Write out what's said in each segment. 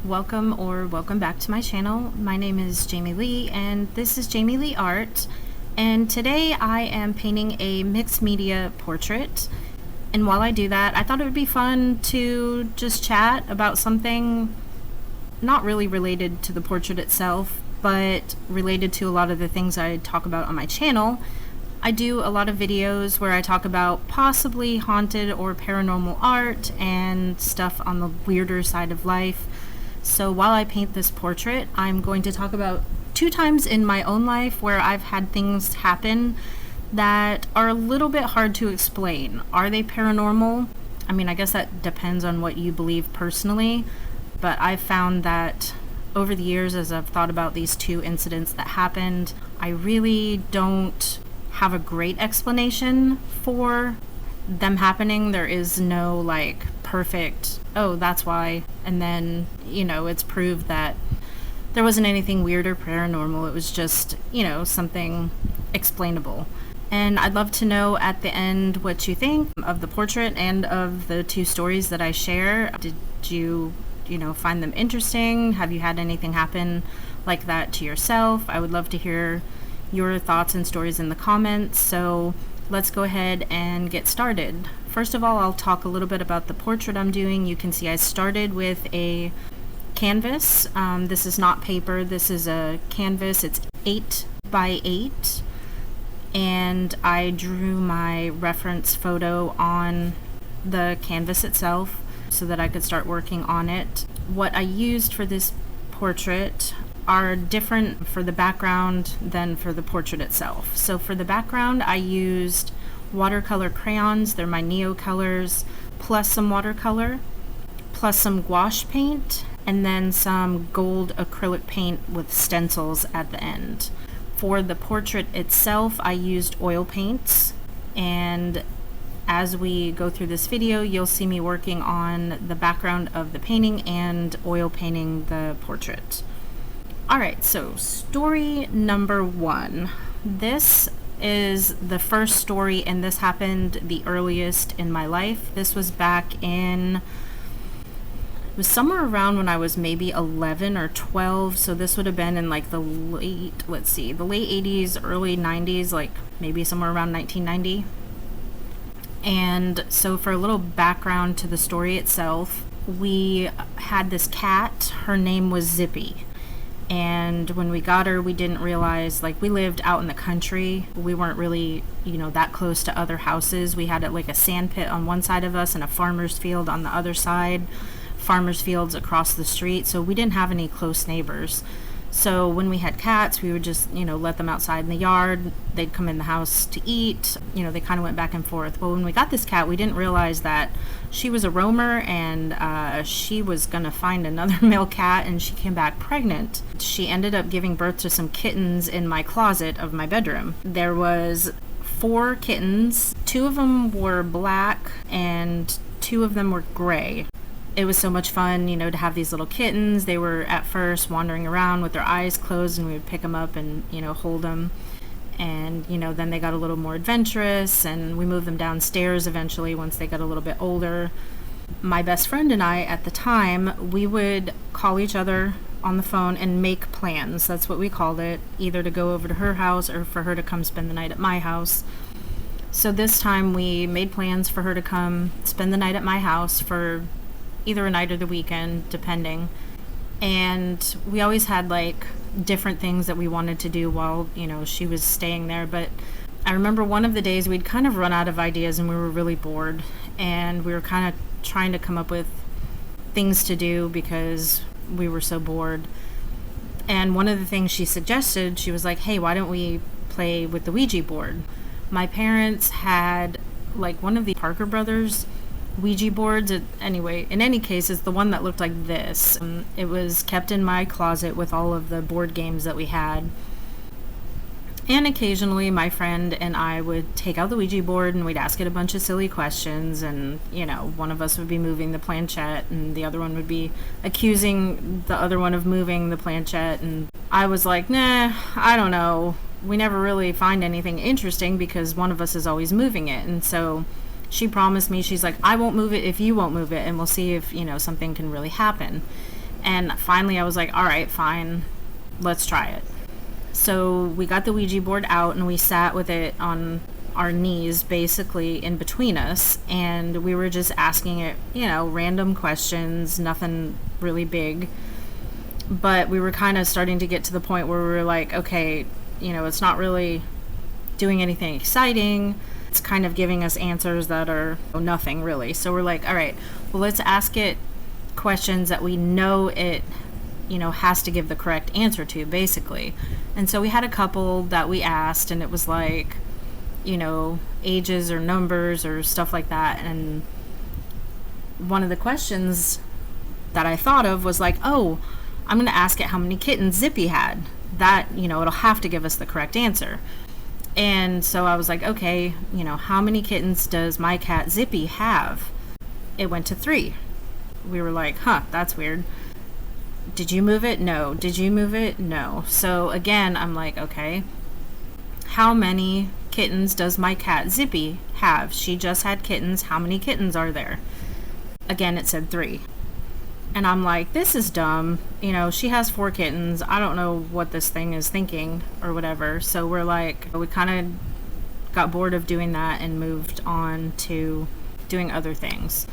Welcome back to my channel. My name is Leigh and this is Leigh Art, and today I am painting a mixed media portrait. And while I do that, I thought it would be fun to just chat about something not really related to the portrait itself, but related to a lot of the things I talk about on my channel. I do a lot of videos where I talk about possibly haunted or paranormal art and stuff on the weirder side of life. So while I paint this portrait, I'm going to talk about 2 times in my own life where I've had things happen that are a little bit hard to explain. Are they paranormal? I mean, I guess that depends on what you believe personally, but I've found that over the years, as I've thought about these 2 incidents that happened, I really don't have a great explanation for them happening. There is no perfect, oh, that's why, and then it's proved that there wasn't anything weird or paranormal. It was just something explainable. And I'd love to know at the end what you think of the portrait and of the 2 stories that I share. Did you find them interesting? Have you had anything happen like that to yourself? I would love to hear your thoughts and stories in the comments. So let's go ahead and get started. First of all, I'll talk a little bit about the portrait I'm doing. You can see I started with a canvas. This is not paper, this is a canvas. It's 8 by 8, and I drew my reference photo on the canvas itself so that I could start working on it. What I used for this portrait are different for the background than for the portrait itself. So for the background, I used watercolor crayons. They're my Neo colors, plus some watercolor, plus some gouache paint, and then some gold acrylic paint with stencils at the end. For the portrait itself, I used oil paints, and as we go through this video, you'll see me working on the background of the painting and oil painting the portrait. Alright, so story number 1. This is the first story, and this happened the earliest in my life. This was back in, it was somewhere around when I was maybe 11 or 12, so this would have been in the late 80s, early 90s, maybe somewhere around 1990. And so for a little background to the story itself, we had this cat. Her name was Zippy. And when we got her, we didn't realize, we lived out in the country. We weren't really, that close to other houses. We had a sand pit on one side of us and a farmer's field on the other side. Farmer's fields across the street. So we didn't have any close neighbors. So when we had cats, we would just, let them outside in the yard. They'd come in the house to eat. They kind of went back and forth. Well, when we got this cat, we didn't realize that she was a roamer, and she was going to find another male cat, and she came back pregnant. She ended up giving birth to some kittens in my closet of my bedroom. There was 4 kittens. 2 of them were black, and 2 of them were gray. It was so much fun, to have these little kittens. They were at first wandering around with their eyes closed, and we would pick them up and, hold them. And, then they got a little more adventurous, and we moved them downstairs eventually once they got a little bit older. My best friend and I, at the time, we would call each other on the phone and make plans. That's what we called it, either to go over to her house or for her to come spend the night at my house. So this time we made plans for her to come spend the night at my house for either a night or the weekend, depending. And we always had different things that we wanted to do while she was staying there. But I remember one of the days we'd kind of run out of ideas and we were really bored, and we were kind of trying to come up with things to do because we were so bored. And one of the things she suggested, she was like, hey, why don't we play with the Ouija board? My parents had one of the Parker Brothers Ouija boards. Anyway, in any case, it's the one that looked like this. It was kept in my closet with all of the board games that we had. And occasionally my friend and I would take out the Ouija board and we'd ask it a bunch of silly questions, and one of us would be moving the planchette and the other one would be accusing the other one of moving the planchette, and I was like, nah, I don't know. We never really find anything interesting because one of us is always moving it. And so she promised me, she's like, I won't move it if you won't move it, and we'll see if, something can really happen. And finally I was like, all right, fine, let's try it. So we got the Ouija board out and we sat with it on our knees basically in between us, and we were just asking it, random questions, nothing really big. But we were kind of starting to get to the point where we were like, okay, it's not really doing anything exciting. It's kind of giving us answers that are nothing really. So we're like, all right, well, let's ask it questions that we know it has to give the correct answer to, basically. And so we had a couple that we asked, and it was like, ages or numbers or stuff like that. And one of the questions that I thought of was like, oh, I'm going to ask it how many kittens Zippy had. That, it'll have to give us the correct answer. And so I was like, okay, how many kittens does my cat Zippy have? It went to 3. We were like, that's weird. Did you move it? No. Did you move it? No. So again, I'm like, okay, how many kittens does my cat Zippy have? She just had kittens. How many kittens are there? Again, it said 3. And I'm like, this is dumb. She has 4 kittens. I don't know what this thing is thinking or whatever. So we're like, we kind of got bored of doing that and moved on to doing other things.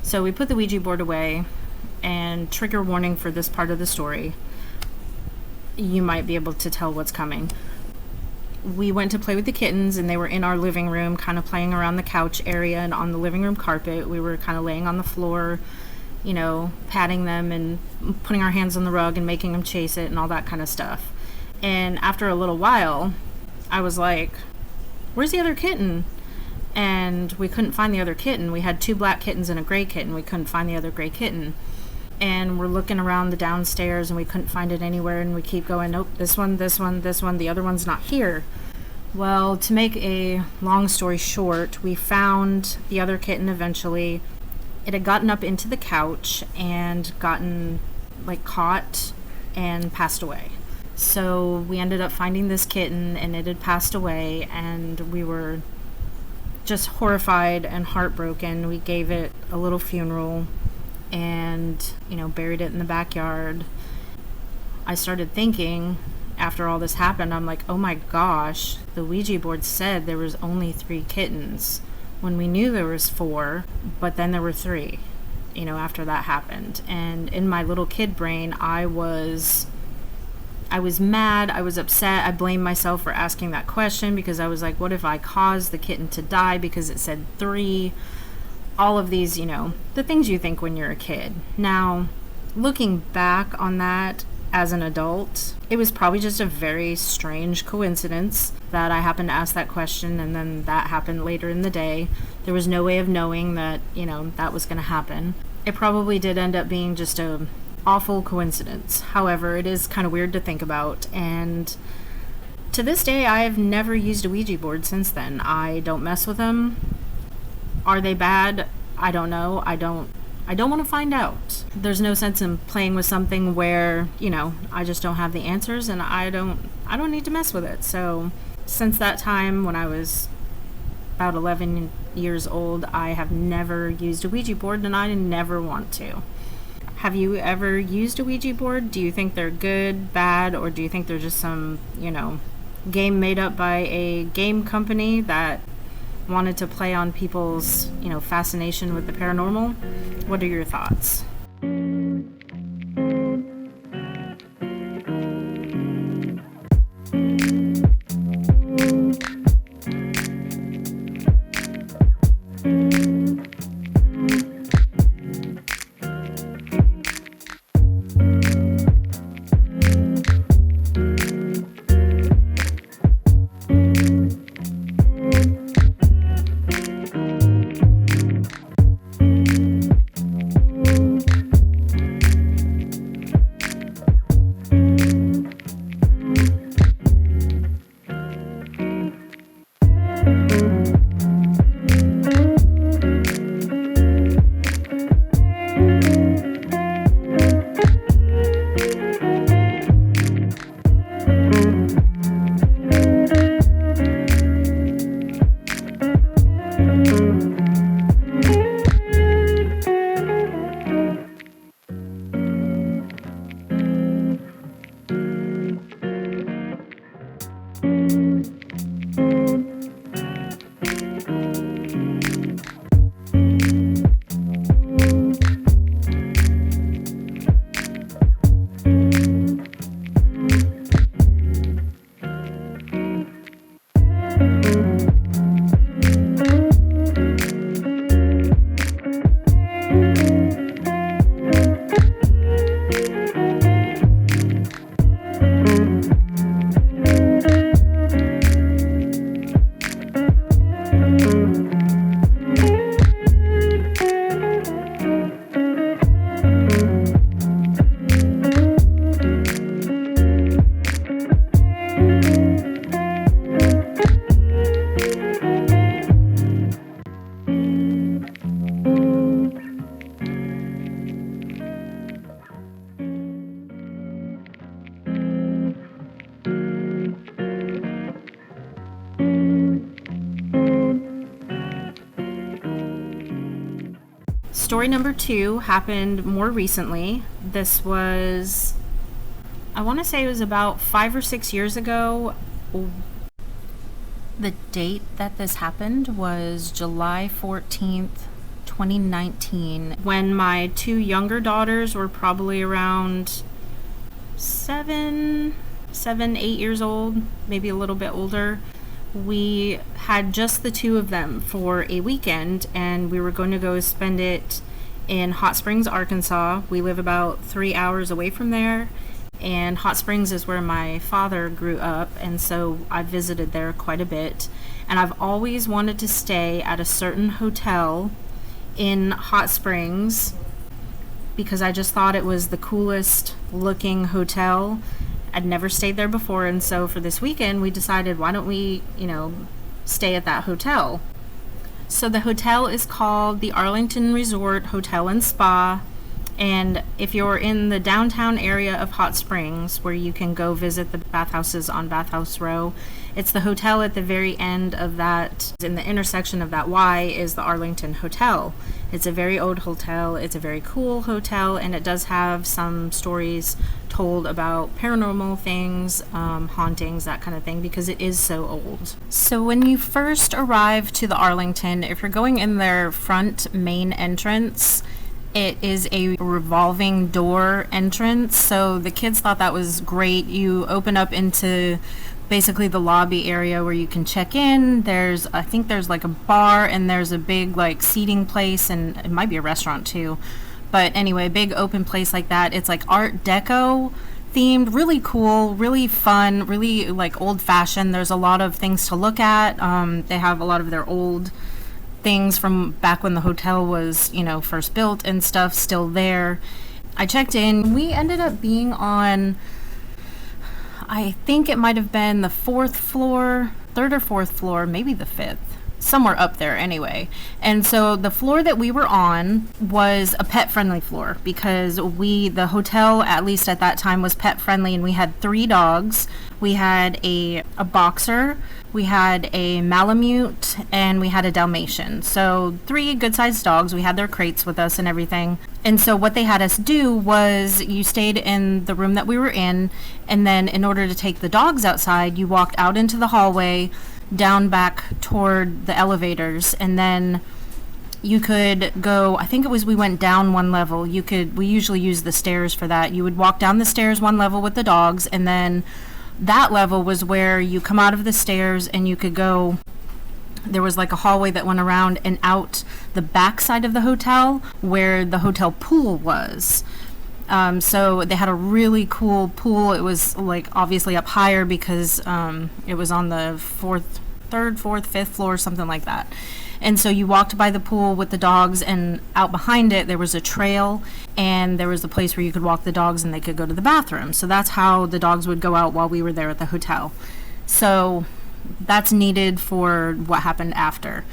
So we put the Ouija board away, and trigger warning for this part of the story. You might be able to tell what's coming. We went to play with the kittens, and they were in our living room, kind of playing around the couch area and on the living room carpet. We were kind of laying on the floor, patting them and putting our hands on the rug and making them chase it and all that kind of stuff. And after a little while, I was like, where's the other kitten? And we couldn't find the other kitten. We had 2 black kittens and a gray kitten. We couldn't find the other gray kitten. And we're looking around the downstairs and we couldn't find it anywhere. And we keep going, nope, this one, the other one's not here. Well, to make a long story short, we found the other kitten eventually. It had gotten up into the couch and gotten caught and passed away. So we ended up finding this kitten, and it had passed away, and we were just horrified and heartbroken. We gave it a little funeral and, buried it in the backyard. I started thinking after all this happened, I'm like, oh my gosh, the Ouija board said there was only 3 kittens when we knew there was 4, but then there were 3, after that happened. And in my little kid brain, I was mad, I was upset, I blamed myself for asking that question because I was like, what if I caused the kitten to die because it said 3? All of these, the things you think when you're a kid. Now, looking back on that as an adult, it was probably just a very strange coincidence that I happened to ask that question, and then that happened later in the day. There was no way of knowing that, that was going to happen. It probably did end up being just a awful coincidence. However, it is kind of weird to think about, and to this day, I have never used a Ouija board since then. I don't mess with them. Are they bad? I don't know. I don't want to find out. There's no sense in playing with something where, I just don't have the answers, and I don't need to mess with it. So since that time when I was about 11 years old, I have never used a Ouija board, and I never want to. Have you ever used a Ouija board? Do you think they're good, bad, or do you think they're just some, game made up by a game company that wanted to play on people's, fascination with the paranormal? What are your thoughts? story number 2 happened more recently. This was, I want to say it was about 5 or 6 years ago. The date that this happened was July 14th, 2019, when my 2 younger daughters were probably around 7, 8 years old, maybe a little bit older. We had just the 2 of them for a weekend, and we were going to go spend it in Hot Springs, Arkansas. We live about 3 hours away from there, and Hot Springs is where my father grew up, and so I visited there quite a bit. And I've always wanted to stay at a certain hotel in Hot Springs because I just thought it was the coolest looking hotel. I'd never stayed there before, and so for this weekend we decided, why don't we, stay at that hotel. So the hotel is called the Arlington Resort Hotel and Spa. And if you're in the downtown area of Hot Springs, where you can go visit the bathhouses on Bathhouse Row, it's the hotel at the very end of that, in the intersection of that Y is the Arlington Hotel. It's a very old hotel, it's a very cool hotel, and it does have some stories told about paranormal things, hauntings, that kind of thing, because it is so old. So when you first arrive to the Arlington, if you're going in their front main entrance, it is a revolving door entrance, so the kids thought that was great. You open up into basically the lobby area where you can check in. I think there's like a bar, and there's a big like seating place, and it might be a restaurant too. But anyway, big open place like that. It's like Art Deco themed, really cool, really fun, really like old fashioned. There's a lot of things to look at. They have a lot of their old things from back when the hotel was, first built and stuff still there. I checked in. We ended up being on, I think it might have been the 4th floor, 3rd or 4th floor, maybe the 5th. Somewhere up there anyway. And so the floor that we were on was a pet friendly floor because the hotel, at least at that time, was pet friendly, and we had 3 dogs. We had a boxer, we had a Malamute, and we had a Dalmatian. So 3 good sized dogs. We had their crates with us and everything. And so what they had us do was you stayed in the room that we were in, and then in order to take the dogs outside, you walked out into the hallway, down back toward the elevators, and then you could go, I think it was, we went down 1 level. We usually use the stairs for that. You would walk down the stairs 1 level with the dogs, and then that level was where you come out of the stairs and you could go, there was like a hallway that went around and out the back side of the hotel where the hotel pool was. So they had a really cool pool. It was like obviously up higher because it was on the 3rd, 4th, 5th floor, something like that. And so you walked by the pool with the dogs, and out behind it there was a trail, and there was a place where you could walk the dogs and they could go to the bathroom. So that's how the dogs would go out while we were there at the hotel. So that's needed for what happened after.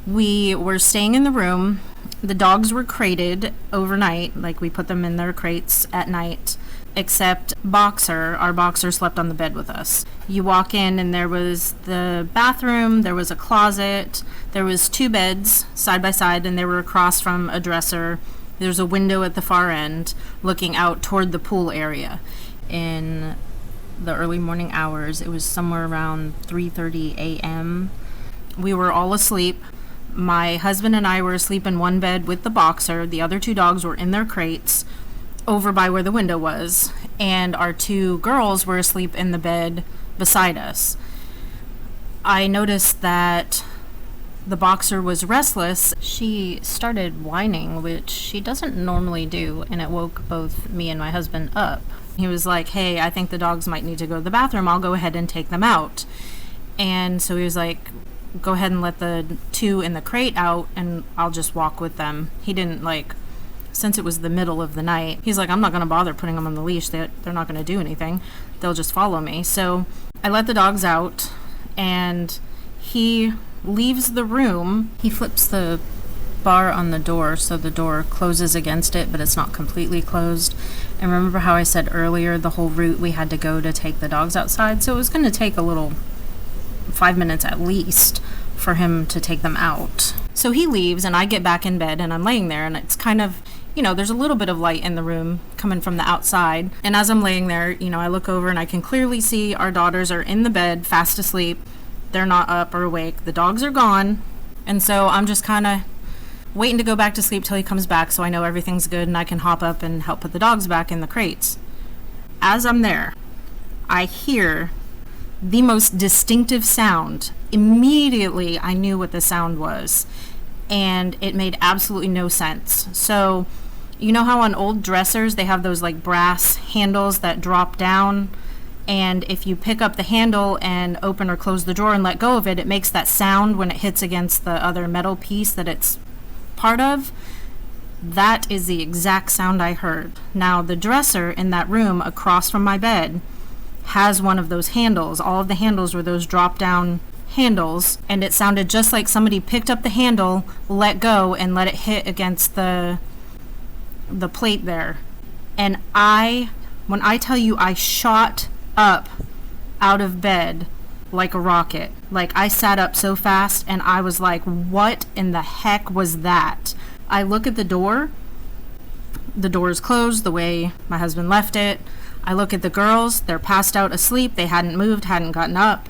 We were staying in the room. The dogs were crated overnight, like we put them in their crates at night, except Boxer. Our Boxer slept on the bed with us. You walk in and there was the bathroom, there was a closet, there was 2 beds side by side, and they were across from a dresser. There's a window at the far end looking out toward the pool area. In the early morning hours, it was somewhere around 3:30 a.m. We were all asleep. My husband and I were asleep in 1 bed with the Boxer. The other 2 dogs were in their crates over by where the window was, and our 2 girls were asleep in the bed beside us. I noticed that the Boxer was restless. She started whining, which she doesn't normally do, and it woke both me and my husband up. He was like, "Hey, I think the dogs might need to go to the bathroom. I'll go ahead and take them out." And so he was like, "Go ahead and let the 2 in the crate out, and I'll just walk with them." He didn't since it was the middle of the night, he's like, "I'm not going to bother putting them on the leash. They're not going to do anything. They'll just follow me." So I let the dogs out, and he leaves the room. He flips the bar on the door so the door closes against it, but it's not completely closed. And remember how I said earlier the whole route we had to go to take the dogs outside? So it was going to take a little 5 minutes at least for him to take them out. So he leaves and I get back in bed and I'm laying there, and it's kind of, there's a little bit of light in the room coming from the outside. And as I'm laying there, I look over and I can clearly see our daughters are in the bed, fast asleep. They're not up or awake. The dogs are gone. And so I'm just kind of waiting to go back to sleep till he comes back, so I know everything's good and I can hop up and help put the dogs back in the crates. As I'm there, I hear the most distinctive sound. Immediately, I knew what the sound was, and it made absolutely no sense. So, you know how on old dressers, they have those like brass handles that drop down, and if you pick up the handle and open or close the drawer and let go of it, it makes that sound when it hits against the other metal piece that it's part of. That is the exact sound I heard. Now, the dresser in that room across from my bed has one of those handles. All of the handles were those drop down handles, and it sounded just like somebody picked up the handle, let go, and let it hit against the plate there. And when I tell you I shot up out of bed like a rocket, like I sat up so fast and I was like, what in the heck was that? I look at the door is closed the way my husband left it. I look at the girls, they're passed out asleep, they hadn't moved, hadn't gotten up.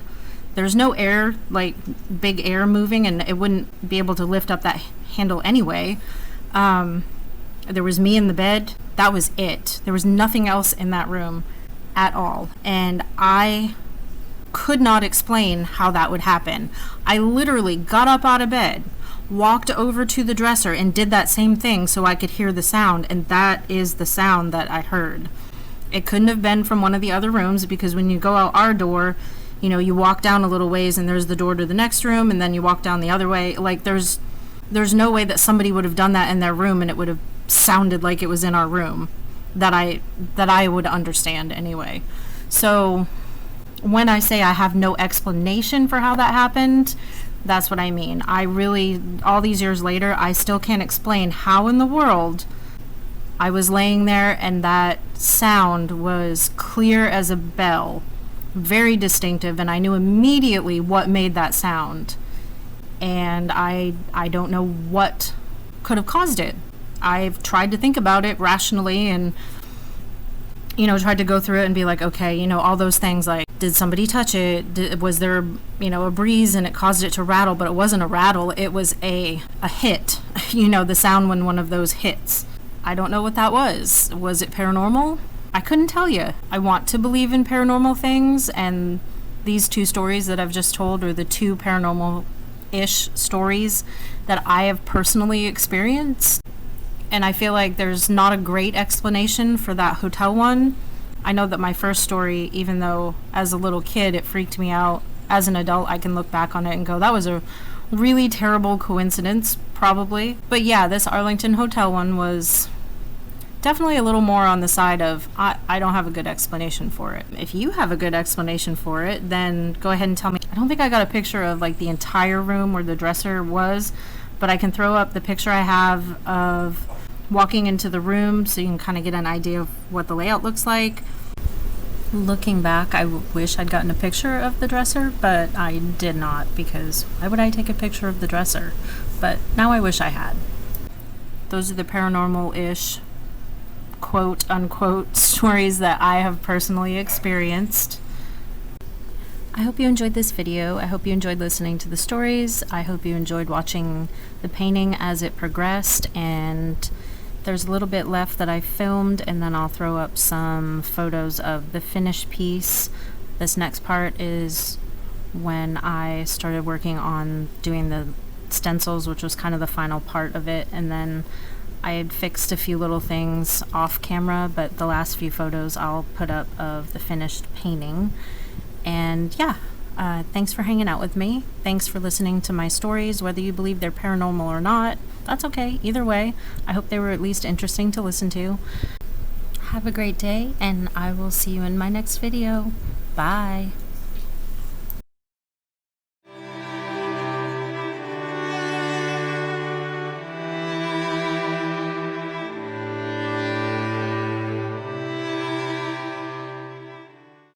There's no air, like big air moving, and it wouldn't be able to lift up that handle anyway. There was me in the bed. That was it. There was nothing else in that room at all. And I could not explain how that would happen. I literally got up out of bed, walked over to the dresser, and did that same thing so I could hear the sound, and that is the sound that I heard. It couldn't have been from one of the other rooms, because when you go out our door, you walk down a little ways and there's the door to the next room, and then you walk down the other way. Like there's no way that somebody would have done that in their room and it would have sounded like it was in our room, that I would understand anyway. So when I say I have no explanation for how that happened, that's what I mean. I really, all these years later, I still can't explain how in the world I was laying there and that sound was clear as a bell, very distinctive, and I knew immediately what made that sound. And I don't know what could have caused it. I've tried to think about it rationally and, tried to go through it and be like, okay, all those things, like, did somebody touch it? Was there, a breeze and it caused it to rattle? But it wasn't a rattle, it was a hit, the sound when one of those hits. I don't know what that was. Was it paranormal? I couldn't tell you. I want to believe in paranormal things, and these two stories that I've just told are the two paranormal-ish stories that I have personally experienced. And I feel like there's not a great explanation for that hotel one. I know that my first story, even though as a little kid it freaked me out, as an adult I can look back on it and go, that was a really terrible coincidence, probably. But yeah, this Arlington Hotel one was definitely a little more on the side of, I don't have a good explanation for it. If you have a good explanation for it, then go ahead and tell me. I don't think I got a picture of like the entire room where the dresser was, but I can throw up the picture I have of walking into the room so you can kind of get an idea of what the layout looks like. Looking back, I wish I'd gotten a picture of the dresser, but I did not, because why would I take a picture of the dresser? But now I wish I had. Those are the paranormal-ish, quote-unquote, stories that I have personally experienced. I hope you enjoyed this video. I hope you enjoyed listening to the stories. I hope you enjoyed watching the painting as it progressed, and there's a little bit left that I filmed, and then I'll throw up some photos of the finished piece. This next part is when I started working on doing the stencils, which was kind of the final part of it, and then I had fixed a few little things off camera, but the last few photos I'll put up of the finished painting. And yeah, thanks for hanging out with me. Thanks for listening to my stories, whether you believe they're paranormal or not. That's okay, either way. I hope they were at least interesting to listen to. Have a great day, and I will see you in my next video. Bye.